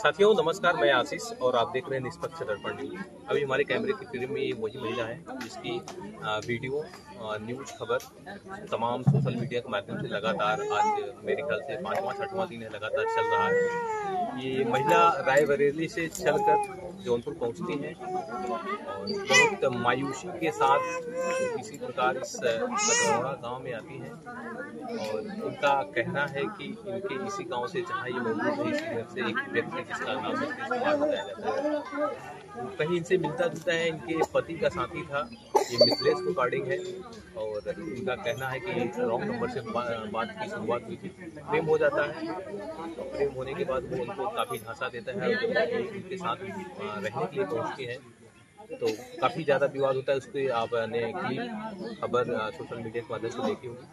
साथियों नमस्कार, मैं आशीष और आप देख रहे हैं निष्पक्ष दर्पण न्यूज। अभी हमारे कैमरे की फ्रेम में वही महिला है जिसकी वीडियो न्यूज खबर तमाम सोशल मीडिया के माध्यम से लगातार आज मेरे ख्याल से 5वां-6वां दिन है लगातार चल रहा है। ये महिला रायबरेली से चलकर जौनपुर पहुंचती है और बहुत मायूसी के साथ किसी प्रकार इस अधरौड़ा गाँव में आती है और इनका कहना है कि इनके इसी गांव से जहां ये मौजूद है इसी घर से एक व्यक्ति जिसका नाम मिथलेश कुमार बताया जाता है, कहीं इनसे मिलता जुलता है, इनके पति का साथी था, ये मिथलेश को कार्डिंग है और इनका कहना है कि रॉन्ग नंबर से बात की शुरुआत हुई थी। प्रेम हो जाता है और प्रेम होने के बाद वो उनको काफ़ी झांसा देता है और इनके साथ रहने के लिए पहुँचती है तो काफ़ी ज़्यादा विवाद होता है। उसके आपने क्लिप खबर सोशल मीडिया के माध्यम से देखी होगी।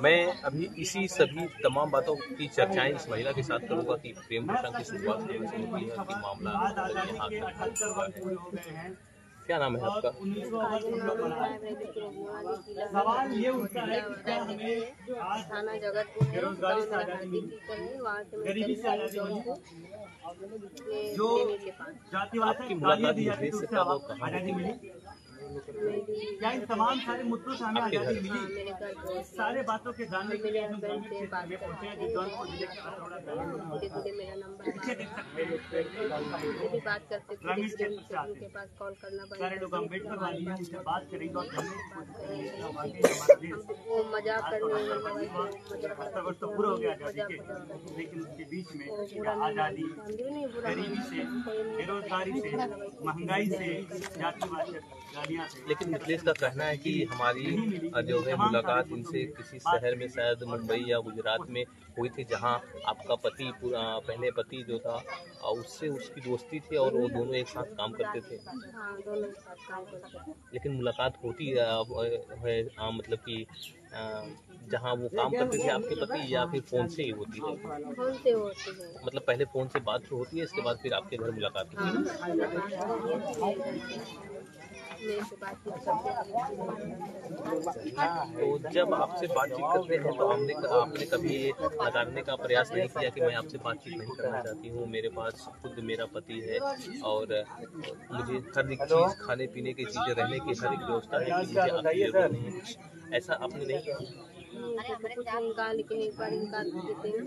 मैं अभी इसी सभी तमाम बातों की चर्चाएं इस महिला के साथ करूँगा कि प्रेम प्रसंग की शुरुआत कहाँ से होती है कि मामला यहाँ तक पहुँच चुका है। क्या नाम है आपका? सवाल ये उठता है कि क्या हमें थाना जगतपुर गरीबी से जो जातिवाद की गालियां दी जाती थी उससे आजादी मिली? क्या इन तमाम सारे मुद्दों से हमें आजादी मिली? सारे बातों के जानने के लिए हम पहुंचे हैं जौनपुर जिले के अधरौड़ा सारे लोग अम्बेडकर वाली हैं, उनसे बात करेंगे और मजाक करने तो पूरा हो गया आजादी के, लेकिन उसके बीच में आजादी गरीबी से, बेरोजगारी से, महंगाई से, जातिवाद गालियां। लेकिन मिथलेश का कहना है कि हमारी जो है मुलाकात इनसे किसी शहर में शायद मुंबई या गुजरात में हुई थी जहां आपका पति पहले पति जो था उससे उसकी दोस्ती थी और वो दोनों एक साथ काम करते थे। लेकिन मुलाकात होती है मतलब कि जहाँ वो काम करते थे आपके पति या फिर फोन से ही होती है? फोन से होती है। मतलब पहले फोन से बात होती है, इसके बाद फिर आपके घर मुलाकात होती है। तो जब आपसे बातचीत करते हैं तो आपने कभी ये नकारने का प्रयास नहीं किया कि मैं आपसे बातचीत नहीं करना चाहती हूँ, मेरे पास खुद मेरा पति है और मुझे हर एक चीज़, खाने पीने की चीज़ें, रहने की हर एक व्यवस्था है कि मुझे आपकी जरूरत नहीं है, ऐसा आपने नहीं किया? लेकिन एक बार निकाल देते हैं,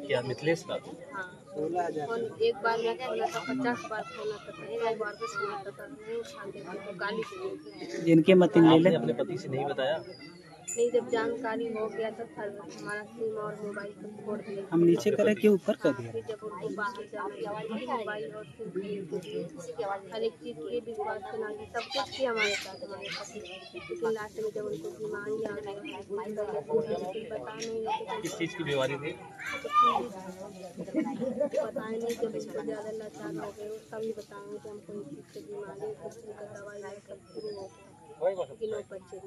क्या मिथलेश का? हाँ, एक बार मैं खोला था, 50 बार खोला था, एक बार बस खोला था, नहीं उठाते थे तो गाली जिनके आपने अपने पति से नहीं बताया? नहीं, जब जानकारी हो गया तो फिर हमारा सिम और मोबाइल को छोड़ दिया। हम नीचे करे के ऊपर कर दिया। जब उनको बाहर जाना मोबाइल और हर एक चीज़ के विश्वास करना सब कुछ की हमारे साथ हमारे पति, लेकिन लास्ट में जब उनको बीमारी आ गई बता नहीं। किस चीज़ की बीमारी थी? पता नहीं, जब इसको ज़्यादा लाचार हो गए तभी बताएंगे कि हमको इस चीज़ की बीमारी का दवाई शुरू हो गया, किलो बच्चे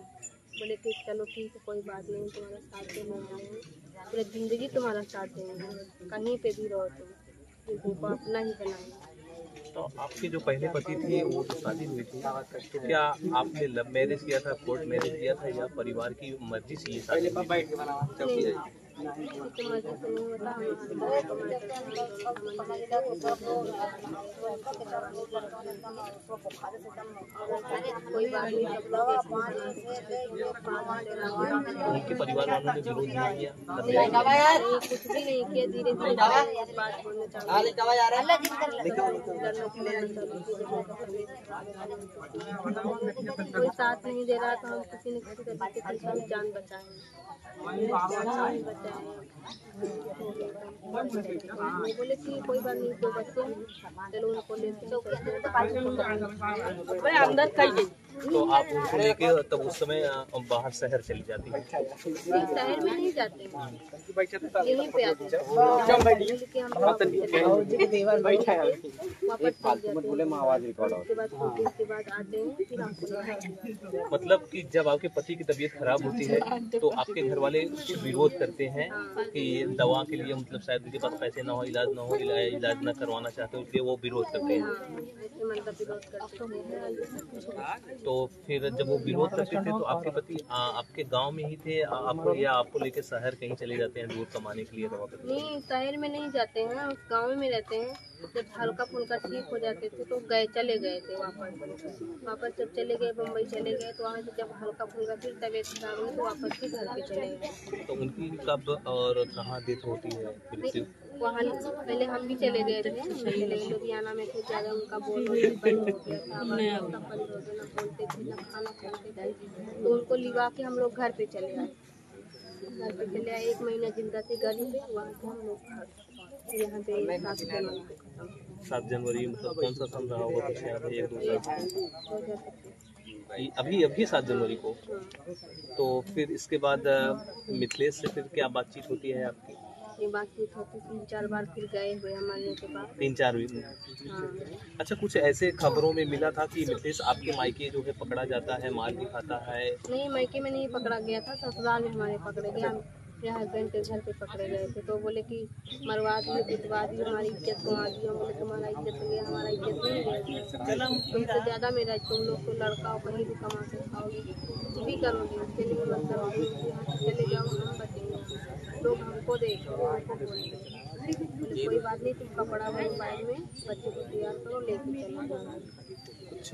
बोले कि चलो ठीक है कोई बात नहीं, तुम्हारा साथ देने आए हैं, पूरी ज़िंदगी तुम्हारा साथ देंगे, कहीं पे भी रहो तुम तुमको अपना ही बनाएंगे। तो आपके जो पहले पति थे वो तो शादी हुई थी, तो क्या आपने लव मैरिज किया था, कोर्ट मैरिज किया था या परिवार की मर्जी से ये शादी? उनके परिवार वालों ने विरोध नहीं किया? कुछ भी नहीं किया, धीरे धीरे बात बोलने कोई साथ नहीं दे रहा था, हम किसी न किसी का जान बचाएंगे। बोले कि कोई बात नहीं, दो बच्चे चलो उनको लेते अंदर खाइए। तो आप उनको लेके तब उस समय बाहर शहर चली जाती है? शहर में नहीं जाते, यहीं पे आते हैं। मतलब कि जब आपके पति की तबीयत खराब होती है तो आपके घर वाले विरोध करते हैं कि दवा के लिए मतलब शायद उनके पास पैसे ना हो, इलाज ना करवाना चाहते हो, इसलिए वो विरोध करते हैं। तो फिर जब वो विरोध करते थे तो आपके पति आपके गांव में ही थे आप, या आपको लेके शहर कहीं चले जाते हैं दूर कमाने के लिए दवा करने? नहीं, शहर में नहीं जाते हैं, उस गाँव में रहते हैं। जब हल्का फुल्का ठीक हो जाते थे तो चले गए थे वापस जब चले गए बम्बई चले गए, तो वहाँ से जब हल्का फुल्का फिर तबीयत खराब हुई तो वापस फिर घर पे चले गए। तो उनकी कब और कहाँ डेथ होती है? फिर वहाँ पहले हम भी चले गए थे, चले गए लुधियाना में थे, ज़्यादा उनका बंद हो गया था, बंद हो गया, ना बोलते थे ना खाना खाते थे, तो उनको लिवा के हम लोग घर पे चले आए। घर पे चले आए, 1 महीना जिंदा थे गली पे, वहाँ से हम लोग यहाँ पे 7 जनवरी मतलब कौन सा साल रहा होगा, कुछ याद है? 1-2 साल अभी 7 जनवरी को। तो फिर इसके बाद मिथिलेश से फिर क्या बातचीत होती है आपकी? बातचीत होती 3-4 बार फिर गए हुए हमारे के पास 3-4 भी। हाँ। अच्छा, कुछ ऐसे खबरों में मिला था कि मिथिलेश आपके मायके जो है पकड़ा जाता है, मार भी खाता है? नहीं, मायके में नहीं पकड़ा गया था, ससुराल में हमारे पकड़े गए। हम मेरे हस्बैंड के घर पे पकड़े गए थे, तो बोले कि मरवा दिए, पिटवा दिए, हमारी इज्जत गंवा दी। हम बोले तुम्हारा इज्जत गया, हमारा इज्जत नहीं गया, तुमसे ज़्यादा मेरा, तुम लोग तो लड़का हो, कहीं भी कमा के खाओगे, कुछ भी करोगे, उसके लिए मतलब चले जाओ, हम बचेंगे, लोग हमको देखो, हमको बोलेंगे कोई बात नहीं, तुम कपड़ा भरो बैग में, बच्चे को तैयार करो, लेके चलो जाना। कुछ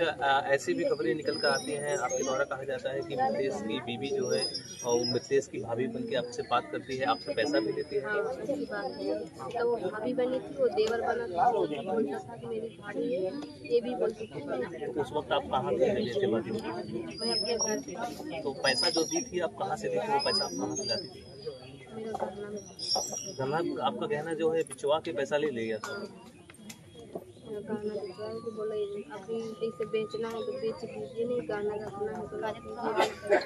ऐसी भी खबरें निकल कर आती हैं आपके द्वारा, कहा जाता है कि मिथिलेश की बीवी जो है वो मिथिलेश की भाभी बन के आपसे बात करती है, आपसे पैसा भी लेती है? हाँ, अच्छी बात है। तो वो भाभी बनी थी, वो देवर बना था, वो भी बोलता था कि मेरी भाभी है, ये भी बोलती थी। तो उस वक्त आप कहाँ थे जैसे भाभी? मैं अपने घर पे। तो पैसा जो दी थी आप कहाँ से दी थी, वो पैसा आप कहाँ से लाती थी? मेरा गहना में गहना, आपका गहना जो है बिचवा के पैसा ले लिया था? मेरा गहना बिचवा के बोला अपनी जैसे बेचना है तो बेच दीजिए, नहीं गहना रखना है तो रख दीजिए।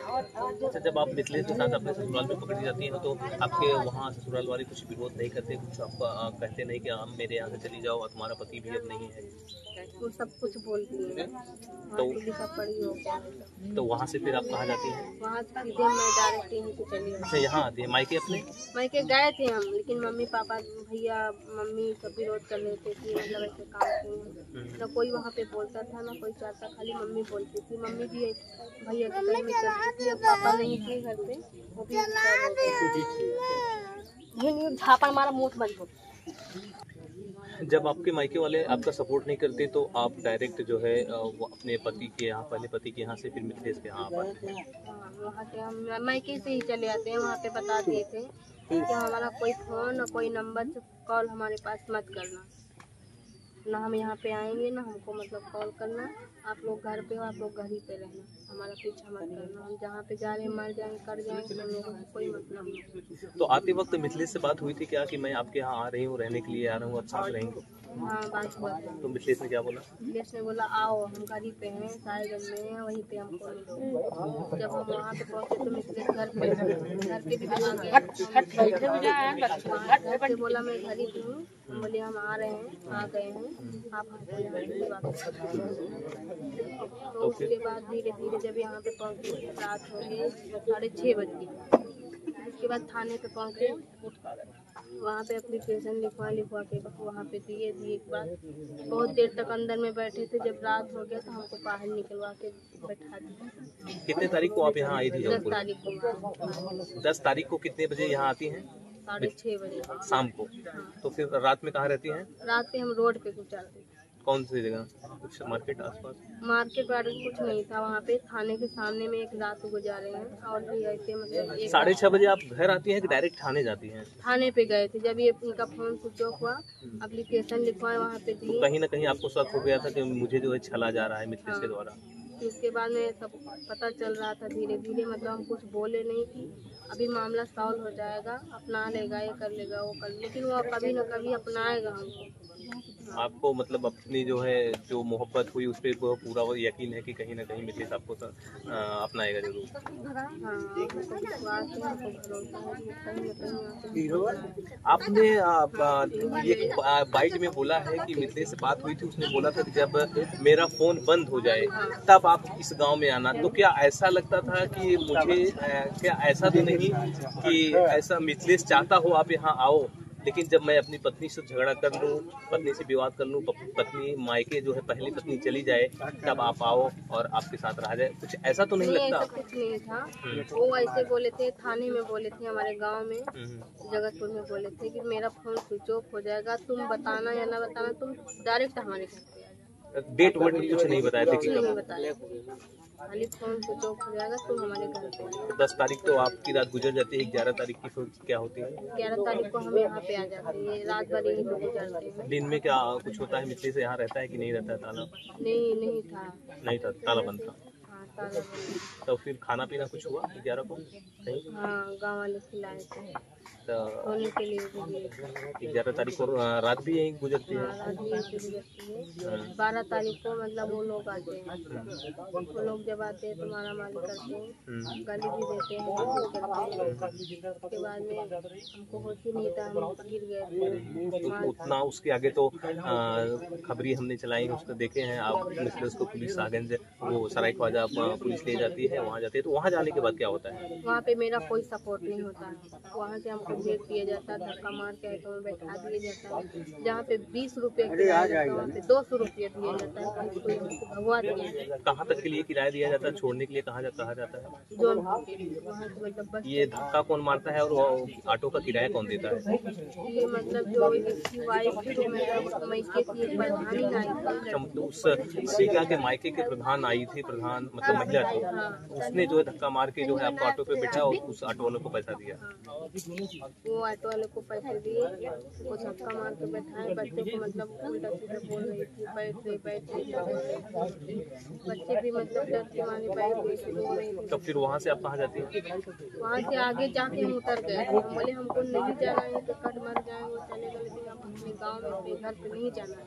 अच्छा, जब आप मिथिलेश के साथ अपने ससुराल में पकड़ी जाती हैं तो आपके वहाँ ससुराल वाले कुछ विरोध नहीं करते, कुछ आपका कहते नहीं कि हम मेरे यहाँ से चली जाओ और तुम्हारा पति भी अब नहीं है? वो सब कुछ बोलती है, तो लिखा पढ़ी हो गया। तो वहाँ से फिर आप कहाँ जाती हैं? वहाँ से सीधे मैं डायरेक्ट यहीं से चली गई। अच्छा, यहाँ आती है मायके अपने? मायके गए थे हम, लेकिन मम्मी पापा भैया मम्मी सब विरोध कर रहे थे कि मतलब ऐसे काम क्यों, ना कोई वहाँ पे बोलता था ना कोई चाहता, खाली मम्मी बोलती थी। मम्मी भी भैया के घर में चलती थी, अब पापा नहीं थे घर पे, वो भी झापड़ मारा मुँह बंद। जब आपके मायके वाले आपका सपोर्ट नहीं करते तो आप डायरेक्ट जो है वो अपने पति के यहाँ, पहले पति के यहाँ से फिर मिथिलेश के यहाँ आ पाते हैं? वहाँ से हम मायके से ही चले आते हैं। वहाँ पे बता दिए थे कि हमारा कोई फ़ोन और कोई नंबर से कॉल हमारे पास मत करना, ना हम यहाँ पे आएंगे ना हमको मतलब कॉल करना, आप लोग घर पे हो, आप लोग घर ही पे रहना, हमारा पीछा मत करना, हम जहाँ पे जा रहे हैं मर जाएंगे कर जाएंगे, हम लोगों को कोई मतलब नहीं। तो आते वक्त मिथिलेश से बात हुई थी क्या कि मैं आपके यहाँ आ रही हूँ, रहने के लिए आ रहा हूँ, आप साथ रहेंगे? हाँ, बात हुआ था। तो मिथिलेश ने क्या बोला? मिथिलेश ने बोला आओ, हम घर ही पे हैं, साहेबगंज में हैं, वहीं पे हमको मिलो। जब हम वहाँ पे पहुँचे तो मिथिलेश घर पे भी बना गया, घर से बोला मैं घर ही पे हूँ, बोले हम आ रहे हैं, आ गए हैं, आप हमको यहाँ से वापस। तो उसके बाद धीरे धीरे जब यहाँ पे पहुँचे रात हो गई 6:30 बजे, उसके बाद थाने पे पहुँचे, वहाँ पे एप्लीकेशन लिखवा के वहाँ पे दिए के बाद बहुत देर तक अंदर में बैठे थे। जब रात हो गया तो हमको बाहर निकलवा के बैठा दिया। कितने तारीख को आप यहाँ आई थी? 10 तारीख को। 10 तारीख को कितने बजे यहाँ आती हैं? 6:30 बजे शाम को। तो फिर रात में कहाँ रहती हैं? रात पे हम रोड पे गुजारते थे। कौन सी जगह? कुछ मार्केट आसपास? मार्केट वार्केट कुछ नहीं था वहाँ पे, थाने के सामने में एक रात गुजारे हैं। और भी ऐसे मतलब 6:30 बजे आप घर आती हैं कि डायरेक्ट थाने जाती हैं? थाने पे गए थे, जब ये उनका फोन स्विच ऑफ हुआ, एप्लीकेशन लिखवाए वहाँ पे दिए। कहीं ना कहीं आपको शक हो गया था कि मुझे जो है छला जा रहा है मिथिलेश के द्वारा? उसके बाद में सब पता चल रहा था धीरे धीरे, मतलब हम कुछ बोले नहीं कि अभी मामला सॉल्व हो जाएगा, अपना लेगा, ये कर लेगा, वो कर, लेकिन वो कभी न कभी अपनाएगा हमको। आपको मतलब अपनी जो है जो मोहब्बत हुई उस पर पूरा यकीन है कि कहीं ना कहीं मिथिलेश आपको अपनाएगा जरूर? आपने एक बाइट में बोला है कि मिथिलेश से बात हुई थी, उसने बोला था कि जब मेरा फोन बंद हो जाए तब आप इस गांव में आना। तो क्या ऐसा लगता था कि मुझे क्या ऐसा तो नहीं कि ऐसा मिथिलेश चाहता हो आप यहाँ आओ, लेकिन जब मैं अपनी पत्नी से झगड़ा कर लूँ, पत्नी से विवाद कर लूँ, पत्नी मायके जो है पहली पत्नी चली जाए, तब आप आओ और आपके साथ रहा जाए, कुछ ऐसा तो नहीं लगता? ऐसा कुछ नहीं था। वो ऐसे बोले थे, थाने में बोले थे, हमारे गांव में जगतपुर में बोले थे कि मेरा फोन स्विच ऑफ हो जाएगा, तुम बताना या ना बताना, तुम डायरेक्ट हमारे घर पे आ जाओ। डेट वर्ड कुछ नहीं बताया थे? कुछ नहीं बताया, खाली फोन स्विच ऑफ हो जाएगा, तुम हमारे घर पे आ जाओ। 10 तारीख तो आपकी रात गुजर जाती है, 11 तारीख की फिर क्या होती है? 11 तारीख को हम यहाँ पे आ जाते हैं, रात भर यहीं पे गुजरते हैं। दिन में क्या कुछ होता है? मित्र से यहाँ रहता है कि नहीं रहता है? ताला नहीं था। नहीं था, ताला बंद था। हाँ, ताला बंद। तो फिर खाना पीना कुछ हुआ 11 को कहीं? हाँ, गाँव वाले खिलाए थे, तो सोने के लिए भी दिए थे। 11 तारीख को रात भी यहीं गुजरती है? हाँ, रात भी यहीं पे गुजरती है। 12 तारीख को मतलब वो लोग आते हैं, वो लोग जब आते हैं तो मारा मारी करते हैं, गाली भी देते हैं, कुछ करते हैं। उसके बाद में हमको होश ही नहीं था, हम गिर गए थे। तो उतना उसके आगे तो खबरी हमने चलाई है, उसको देखे हैं आप, मिसले उसको पुलिस आगे से वो सराय ख्वाजा पुलिस ले जाती है, वहाँ जाती है, तो वहाँ जाने के बाद क्या होता है? वहाँ पे मेरा कोई सपोर्ट नहीं होता है, वहाँ से हमको भेज दिया जाता है, धक्का मार के ऑटो में बैठा दिया जाता है। जहाँ पे 20 रुपये किराया जाता है, वहाँ पे 200 रुपये दिया जाता है, कोई हमको भगवा दिया जाता है। कहाँ तक के लिए किराया दिया जाता है? छोड़ने के लिए कहा जाता है? जौनपुर के लिए, वहाँ से मतलब बस। ये धक्का कौन मारता है और ऑटो का किराया कौन देता है? ये मतलब जो इसकी वाइफ जो मतलब मायके की एक प्रधानी आई थी, उस सीगा के मायके के प्रधान आई थी, प्रधान मतलब महिला थी, उसने जो है धक्का मार के जो है आपको ऑटो पे बैठा और उस ऑटो वाले को पैसा दिया। वो ऑटो वाले को पैसे दिए, वो धक्का मार के बैठाए, बच्चे को मतलब उल्टा सीधा बोल रही थी, बैठ रही। बच्चे भी मतलब डर के मारे बैठ रही थी। तो फिर वहाँ से आप कहाँ जाती हैं? वहाँ से आगे जाके हम उतर गए, हम बोले हमको नहीं जाना है, तो कट मर जाए वो चलेगा, लेकिन हम अपने गाँव में अपने घर पे नहीं जाना है।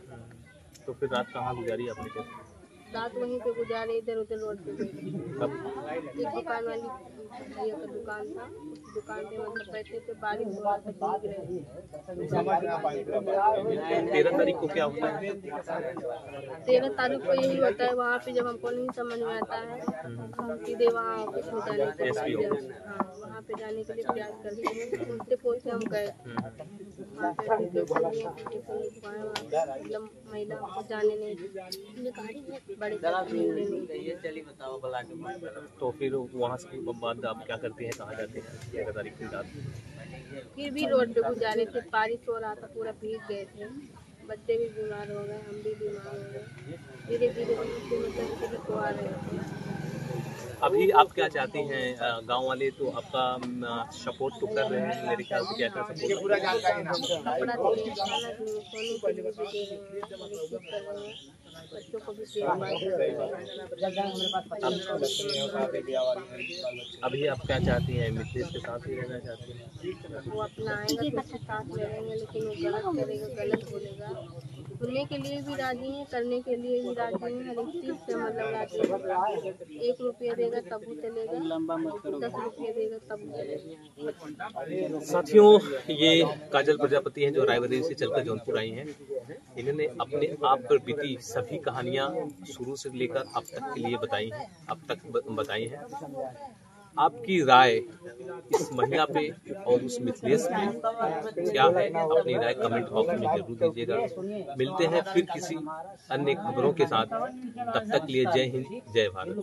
तो फिर रात कहाँ गुजारी आपने? कैसे रात वहीं पे गुजारे, इधर उधर रोड पे गए। कब? एक दुकान वाली भैया का दुकान था, उस दुकान पे मतलब बैठे थे, बारिश हो रहा था, भीग रहे थे। 13 तारीख को क्या होता है? 13 तारीख को यही होता है, वहाँ पे जब हमको नहीं समझ में आता है, हम सीधे वहाँ ऑफिस में जाने के लिए, हाँ, वहाँ पे जाने के लिए प्रयास करते हैं। पूछते पूछते हम गए, वहाँ पे मतलब महिला हमको जाने नहीं, बड़े तो फिर वहाँ से बाद आप क्या करते हैं? कहाँ जाते हैं 13 तारीख की रात? फिर भी रोड पे गुजारे थे, बारिश हो रहा था, पूरा भीग गए थे, बच्चे भी बीमार हो गए, हम भी बीमार हो गए। धीरे धीरे मतलब को आ रहे थे। अभी आप क्या चाहती हैं? गांव वाले तो आपका सपोर्ट तो कर रहे हैं मेरे ख्याल से, क्या क्या सपोर्ट? कपड़ा दिए, खाना दिए, सोने के लिए भी दे रहे हैं, रिसीव कर रहे हैं, बच्चों को भी अभी आप क्या चाहती हैं? मिसेज के साथ ही रहना चाहती हैं? वो अपना आएगा तो साथ में रहेंगे, लेकिन वो गलत करेगा, गलत बोलेगा। सुनने के लिए भी राजी हैं, करने के लिए भी राजी हैं, हर एक चीज़ से मतलब राजी हैं। 1 रुपया देगा तब वो चलेगा, 10 रुपया देगा तब वो चलेगा। साथियों, ये काजल प्रजापति हैं जो रायबरेली से चलकर जौनपुर आई हैं। इन्होंने अपने आप पर बीती सभी कहानियां शुरू से लेकर अब तक के लिए बताई हैं। आपकी राय इस महिला पे और उस मिथलेश पे क्या है? अपनी राय कमेंट बॉक्स में जरूर दीजिएगा। मिलते हैं फिर किसी अन्य खबरों के साथ, तब तक के लिए जय हिंद, जय भारत।